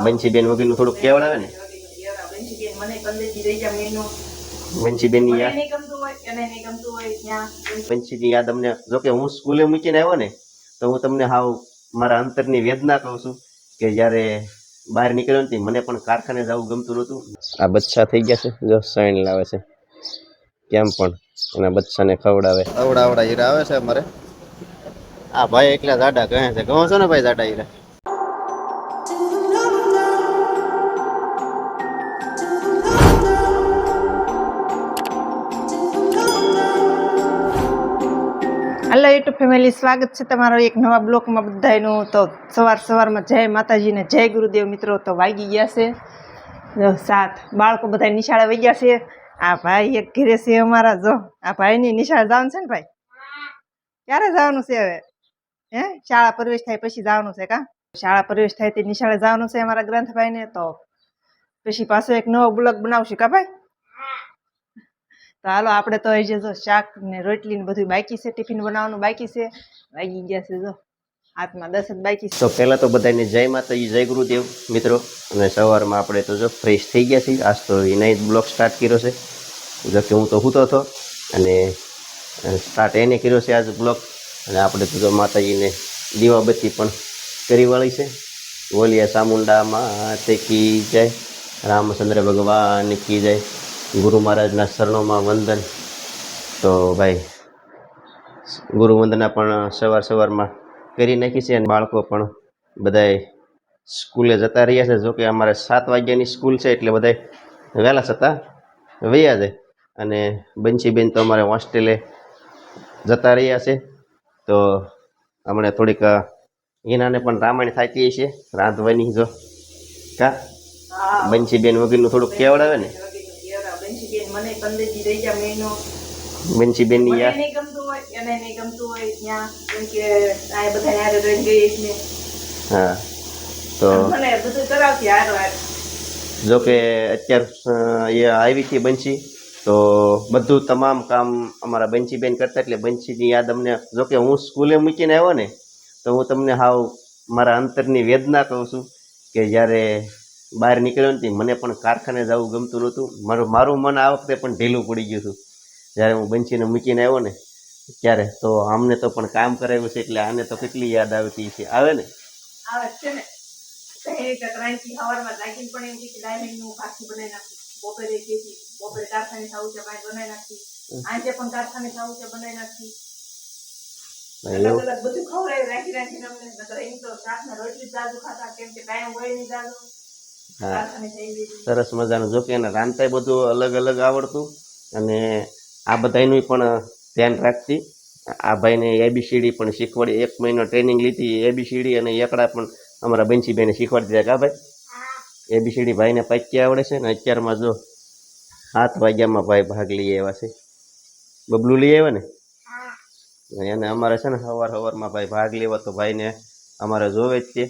બંસીબેન વગેરેનું થોડુંક કેવડાવે ને બંસીબેનની યાદ બંસીની યાદ અમને જોકે હું સ્કૂલે મૂકીને આવ્યો ને તો હું તમને હાવ મારા અંતરની વેદના કહું છું કે જ્યારે બહાર નીકળ્યો ને મને પણ કારખાને જવું ગમતું નહોતું. આ બચ્ચા થઈ ગયા છે, જો સાઈન લાવે છે કેમ પણ એના બચ્ચાને ખવડાવે અવડા હીરા આવે છે અમારે. આ ભાઈ એકલા જાડા કહે છે, કહો છો ને ભાઈ જાડા હીરા. હેલો યુટ્યુબ ફેમિલી, સ્વાગત છે તમારો એક નવા બ્લોકમાં બધાનું. તો સવારમાં જય માતાજીને જય ગુરુદેવ મિત્રો. તો વાગી ગયા છે 7, બાળકો બધા નિશાળે વહી ગયા છે. આ ભાઈ એક ઘરે છે અમારા. જો આ ભાઈની નિશાળે જવાનું છે ને ભાઈ, ક્યારે જવાનું છે હવે? હે, શાળા પ્રવેશ થાય પછી જવાનું છે કા? શાળા પ્રવેશ થાય તે નિશાળે જવાનું છે અમારા ગ્રંથભાઈને. તો પછી પાછો એક નવો બ્લોગ બનાવશું કા ભાઈ? તો હાલો, આપણે તો અહીં જો શાક ને રોટલી ને બધું બાકી છે, ટિફિન બનાવવાનું બાકી છે. વાગી ગયા છે જો હાથમાં 10 જ બાકી છે. તો પહેલા તો બધાને જય માતાજી જય ગુરુદેવ મિત્રો. અને સવારમાં આપણે તો જો ફ્રેશ થઈ ગયા છીએ. આજ તો એના બ્લોગ સ્ટાર્ટ કર્યો છે. જો કે હું તો સૂતો હતો અને સ્ટાર્ટ એને કર્યો છે આજ બ્લોગ. અને આપણે તો જો માતાજીને દીવાબત્તી પણ કરી વાળી છે. બોલીએ ચામુંડા માતે કી જય, રામચંદ્ર ભગવાન કી જય, ગુરુ મહારાજના શરણોમાં વંદન. તો ભાઈ ગુરુ વંદના પણ સવારમાં કરી નાખી છે. અને બાળકો પણ બધાએ સ્કૂલે જતા રહ્યા છે. જોકે અમારે 7 વાગ્યાની સ્કૂલ છે એટલે બધા વહેલા છતાં વૈયા જાય. અને બંસીબેન તો અમારે હોસ્ટેલે જતા રહ્યા છે. તો હમણાં થોડીક હિનાને પણ રામાયણ થતી છે રાંધવાની. જો કા બંસીબેન વગેરેનું થોડુંક કેવડાવે ને બંસીબેનની યાદ. હા, તો જો કે અત્યારે એ આવી હતી બંસી, તો બધું તમામ કામ અમારા બંસીબેન કરતા. એટલે બંસીની યાદ અમને, જો કે હું સ્કૂલે મૂકીને આવ્યો ને તો હું તમને હાવ મારા અંતરની વેદના કહું છું કે જ્યારે બહાર નીકળ્યો ને મને પણ કારખાને જવું ગમતું નહોતું. મારું મન આ વખતે પણ ઢીલું પડી ગયું હતું જ્યારે હું બંસીને મૂકીને આવ્યો ને ત્યારે. તો અમને તો પણ કામ કરાવ્યું છે એટલે આને તો કેટલી યાદ આવતી છે. આવે ને સરસ મજાનું. જો કે એને રાંધતા બધું અલગ અલગ આવડતું. અને આ બધાનું પણ ધ્યાન રાખતી. આ ભાઈને ABCD પણ શીખવાડી. 1 મહિનો ટ્રેનિંગ લીધી ABCD અને એકડા પણ અમારા બંસીબેને શીખવાડી દીધા. કા ભાઈ? ABCD ભાઈને પાક્કી આવડે છે. ને અત્યારમાં જો 7 વાગ્યામાં ભાઈ ભાગ લઈ આવ્યા છે. બબલું લઈ આવ્યા ને એને અમારે છે ને સવારમાં ભાઈ ભાગ લેવા. તો ભાઈને અમારે જોવે જ છે.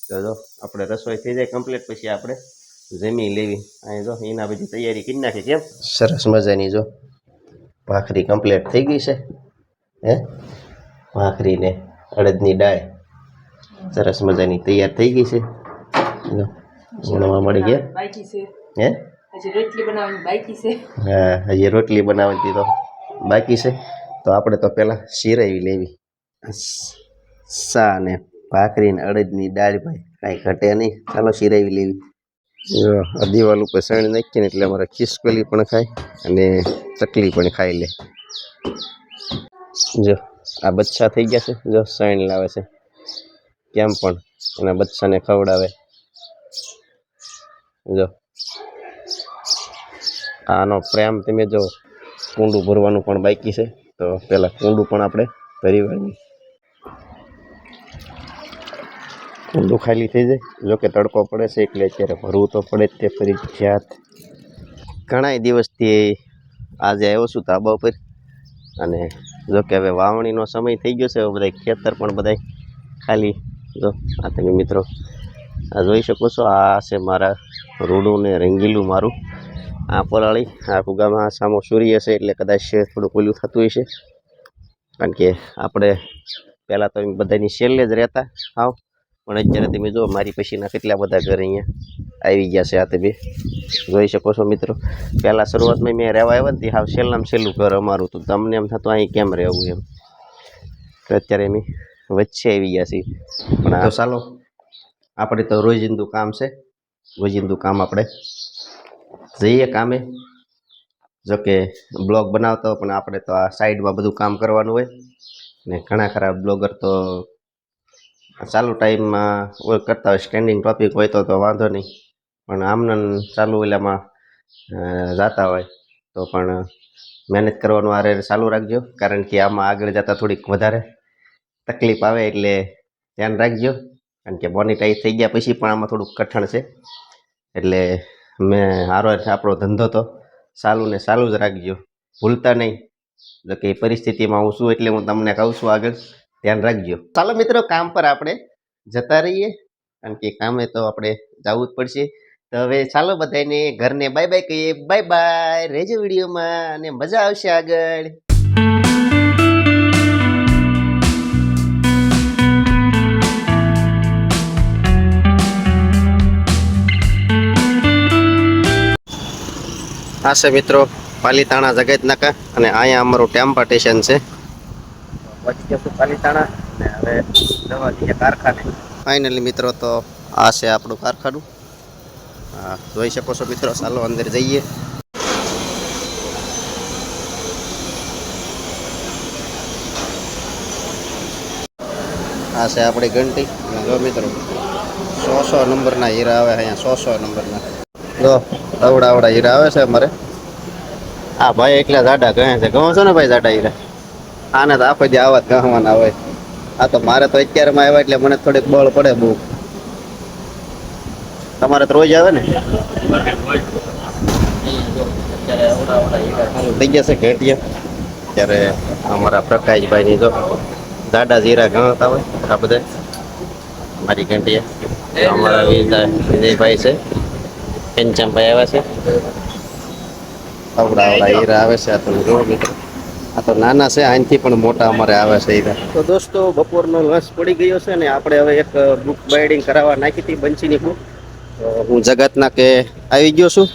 તો જો આપણે રસોઈ થઈ જાય કમ્પ્લીટ પછી આપણે જમી લેવી. અહીં જો એના બધી તૈયારી કરી નાખી. કેમ સરસ મજાની જો ભાખરી કમ્પ્લીટ થઈ ગઈ છે. હે, ભાખરી ને અડદની દાળ સરસ મજાની તૈયાર થઈ ગઈ છે. ઉણવા મળી ગયા. હે, હજી રોટલી બનાવવાની બાકી છે. હા, હજી રોટલી બનાવવાની તો બાકી છે. તો આપણે તો પહેલાં શીરાવી લેવી. સા ને ભાખરી ને અડદની દાળ ભાઈ કાંઈ ઘટે નહીં. ચાલો શીરાવી લેવી. જો આ દિવાલ ઉપર સણ નાખીને એટલે અમારે ખિસકોલી પણ ખાય અને ચકલી પણ ખાઈ લે. જો આ બચ્ચા થઈ ગયા છે. જો સણ લાવે છે કેમ પણ એના બચ્ચાને ખવડાવે. જો આનો પ્રેમ તમે જો. કુંડું ભરવાનું પણ બાકી છે. તો પહેલાં કુંડું પણ આપણે ભરી વાળીએ. કુંડું ખાલી થઈ જાય. જોકે તડકો પડે છે એટલે અત્યારે ભરવું તો પડે જ તે ફરજિયાત. ઘણા દિવસથી આજે આવ્યો છું ધાબા ઉપર. અને જોકે હવે વાવણીનો સમય થઈ ગયો છે. હવે બધા ખેતર પણ બધા ખાલી. જો આ તમે મિત્રો આ જોઈ શકો છો. આ છે મારા રૂડું ને રંગીલું મારું. આ પરાળી આખું ગામમાં સામો સૂર્ય છે એટલે કદાચ થોડુંક ઓલું થતું હશે. કારણ કે આપણે પહેલાં તો બધાની છેલ્લે જ રહેતા. હાવ પણ અત્યારે તમે જો મારી પછીના કેટલા બધા ઘર અહીંયા આવી ગયા છે. આ તમે જોઈ શકો છો મિત્રો. પહેલાં શરૂઆતમાં મેં રહેવા આવ્યા ને હાવ છેલ્લામાં છેલ્લું ઘર અમારું હતું. તમને એમ થતું અહીં કેમ રહેવું એમ. તો અત્યારે અમે વચ્ચે આવી ગયા છીએ. પણ આ ચાલો આપણે તો રોજિંદુ કામ છે. રોજિંદુ કામ આપણે જઈએ કામે. જોકે બ્લોગ બનાવતો પણ આપણે તો આ સાઈડમાં બધું કામ કરવાનું હોય ને. ઘણા ખરા બ્લોગર તો ચાલુ ટાઈમમાં કરતા હોય, સ્ટેન્ડિંગ ટોપિક હોય તો વાંધો નહીં, પણ આમને ચાલુ ઓલામાં જતા હોય તો પણ મહેનત કરવાનું આરે ચાલુ રાખજો. કારણ કે આમાં આગળ જતાં થોડીક વધારે તકલીફ આવે એટલે ધ્યાન રાખજો. કારણ કે મોનિટાઈઝ થઈ ગયા પછી પણ આમાં થોડુંક કઠણ છે. એટલે મેં સારો આપણો ધંધો તો ચાલુ ને ચાલુ જ રાખજો, ભૂલતા નહીં. જો કે પરિસ્થિતિમાં હું છું એટલે હું તમને કહું છું આગળ ધ્યાન રાખજો. ચાલો મિત્રો કામ પર આપણે જતા રહીએ, કારણ કે કામે તો આપણે જવું જ પડશે. તો હવે ચાલો બધાને ઘરને બાય બાય કહીએ. બાય બાય, રહેજો વિડીયોમાં અને મજા આવશે આગળ. આ છે મિત્રો પાલીતાણા જગત નાકા અને અહીંયા અમારું ટેમ્પા સ્ટેશન છે. પહોંચી જશું પાલીતાણા અને હવે જવા દઈએ કારખાને. ફાઇનલી મિત્રો તો આ છે આપણું કારખાનું. હા, જોઈ શકો છો મિત્રો. ચાલો અંદર જઈએ. આ છે આપણી ઘંટી. જો મિત્રો 100 નંબરના હીરા આવે અહીંયા. 100 નંબરના જો આવડા હીરા આવે છે અમારે. આ ભાઈ એટલા જાડા કહે છે. કહો છો ને ભાઈ જાડા હીરા? આને તો આખો દી આવા જ ગહવાના હોય. આ તો મારે તો અત્યારમાં આવ્યા એટલે મને થોડીક બળ પડે બહુ. તમારે તો રોજ આવે ને? થઈ જશે ઘેટિયા. ત્યારે અમારા પ્રકાશભાઈની જો જાડા જીરા ગણતા હોય આ બધા મારી ઘંટીએ. અમારા વિજયભાઈ છે, પેંચમભાઈ આવ્યા છે. આવડા હીરા આવે છે. આ તો જો મિત્રો, આ તો નાના છે, આનાથી પણ મોટા અમારે આવે છે હીરા. તો દોસ્તો બપોરનો લંચ પડી ગયો છે ને આપણે હવે એક બુક બાઇડિંગ કરાવવા નાખી હતી બંસીની બુક. તો હું જગતના કે આવી ગયો છું.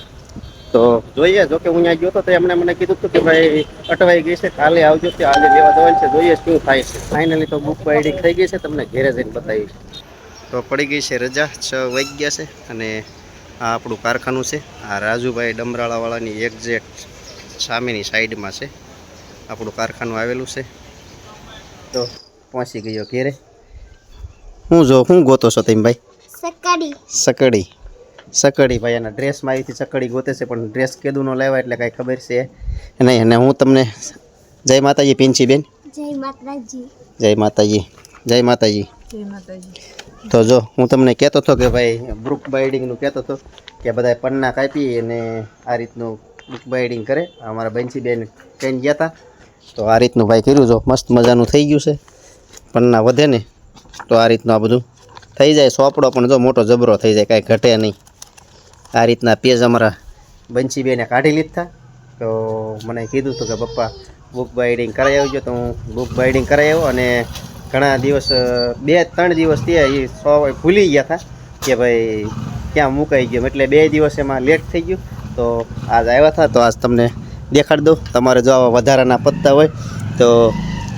તો જોઈએ, જોકે હું અહીંયા ગયો હતો તો એમણે મને કીધું હતું કે ભાઈ અટવાઈ ગઈ છે, કાલે આવજો, તે આજે લેવા જવાનું છે. જોઈએ શું થાય છે. ફાઇનલી તો બુક બાઇડિંગ થઈ ગઈ છે, તમને ઘેરે જઈને બતાવીશ. તો પડી ગઈ છે રજા, 6 વાગી ગયા છે અને આ આપણું કારખાનું છે. આ રાજુભાઈ ડમરાળાવાળાની એક્ઝેક્ટ સામેની સાઈડમાં છે આપણું કારખાનું આવેલું છે. તો પહોંચી ગયો ઘેરે. હું ગોતો છો તમે ભાઈ? સકડી ભાઈ. એના ડ્રેસમાં આવી હતી સકડી ગોતે છે, પણ ડ્રેસ કેદું ન લેવા એટલે કાંઈ ખબર છે નહીં. અને હું તમને જય માતાજી પિંચીબેન. જય માતાજી. તો જો હું તમને કહેતો હતો કે ભાઈ બુક બાઇડિંગનું કહેતો હતો કે બધા પન્ના કાપી અને આ રીતનું બુક બાઇડિંગ કરે. અમારા બંસીબેન કહીને ગયા હતા તો આ રીતનું ભાઈ કર્યું. જો મસ્ત મજાનું થઈ ગયું છે. પન્ના વધે ને તો આ રીતનું આ બધું થઈ જાય. સોપડો પણ જો મોટો જબરો થઈ જાય, કાંઈ ઘટે નહીં. આ રીતના પેજ અમારા બંસીબેને કાઢી લીધા. તો મને કીધું હતું કે પપ્પા બુક બાઇડિંગ કરાવી આવજો. તો હું બુક બાઇડિંગ કરાવી આવ્યો અને ઘણા દિવસ 2-3 દિવસ થયા એ ભૂલી ગયા હતા કે ભાઈ ક્યાં મુકાઈ ગયો, એટલે 2 દિવસ એમાં લેટ થઈ ગયું. તો આજ આવ્યા હતા તો આજ તમને દેખાડી દઉં. તમારે જો આવા વધારાના પત્તા હોય તો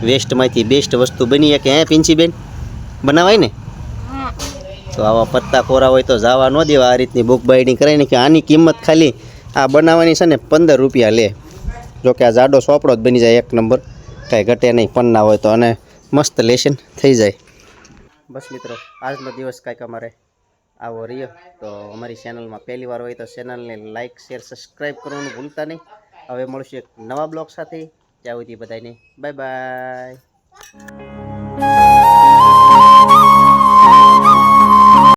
વેસ્ટમાંથી બેસ્ટ વસ્તુ બની શકે. હે પિંચીબેન બનાવાય ને? તો આવા પત્તા કોરા હોય તો જવા ન દેવા. આ રીતની બુક બાઇડિંગ કરાવીને કે આની કિંમત ખાલી આ બનાવવાની છે ને 15 રૂપિયા લે. જોકે આ જાડો સોપડો જ બની જાય, 1 નંબર, કાંઈ ઘટે નહીં પન્ના હોય તો. અને મસ્ત લેશન થઈ જાય. બસ મિત્રો, આજનો દિવસ કાંઈક અમારે આવો રહ્યો. તો અમારી ચેનલમાં પહેલી વાર હોય તો ચેનલને લાઇક, શેર, સબસ્ક્રાઈબ કરવાનું ભૂલતા નહીં. હવે મળશું એક નવા બ્લોગ સાથે. ત્યાં સુધી બધાને બાય બાય.